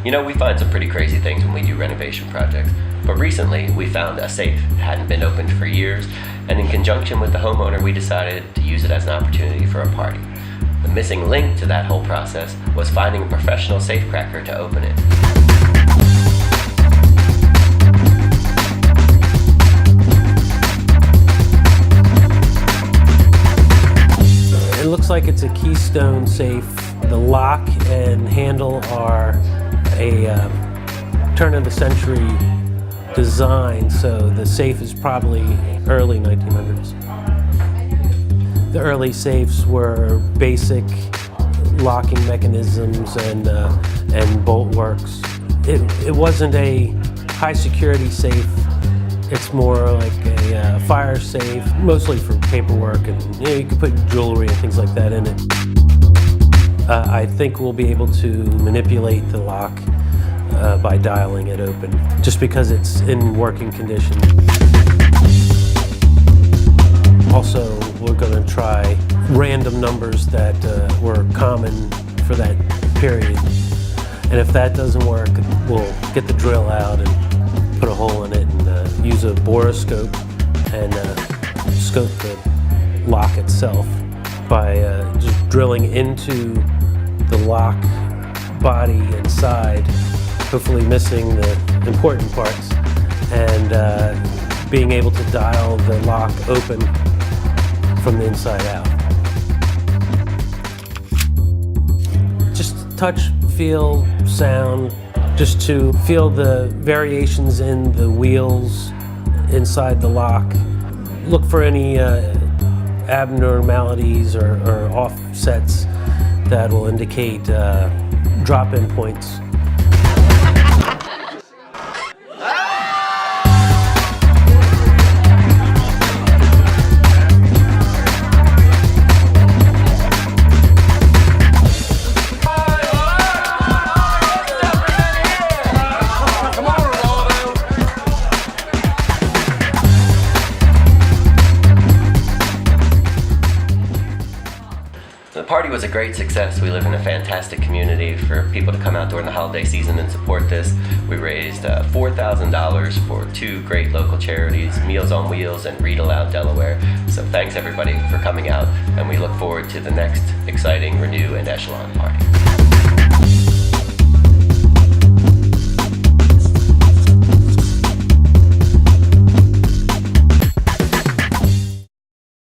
You know, we find some pretty crazy things when we do renovation projects, but recently we found a safe that hadn't been opened for years, and in conjunction with the homeowner we decided to use it as an opportunity for a party. The missing link to that whole process was finding a professional safecracker to open it. It looks like it's a Keystone safe. The lock and handle are a turn-of-the-century design, so the safe is probably early 1900s. The early safes were basic locking mechanisms and bolt works. It wasn't a high-security safe. It's more like a fire safe, mostly for paperwork, and you could put jewelry and things like that in it. I think we'll be able to manipulate the lock by dialing it open, just because it's in working condition. Also, we're going to try random numbers that were common for that period. And if that doesn't work, we'll get the drill out and put a hole in it and use a borescope and scope the lock itself by just drilling into the lock body inside, hopefully missing the important parts, and being able to dial the lock open from the inside out. Just touch, feel, sound, just to feel the variations in the wheels inside the lock. Look for any abnormalities or offsets that will indicate drop-in points. The party was a great success. We live in a fantastic community for people to come out during the holiday season and support this. We raised $4,000 for two great local charities, Meals on Wheels and Read Aloud Delaware. So thanks everybody for coming out, and we look forward to the next exciting Renew and Echelon party.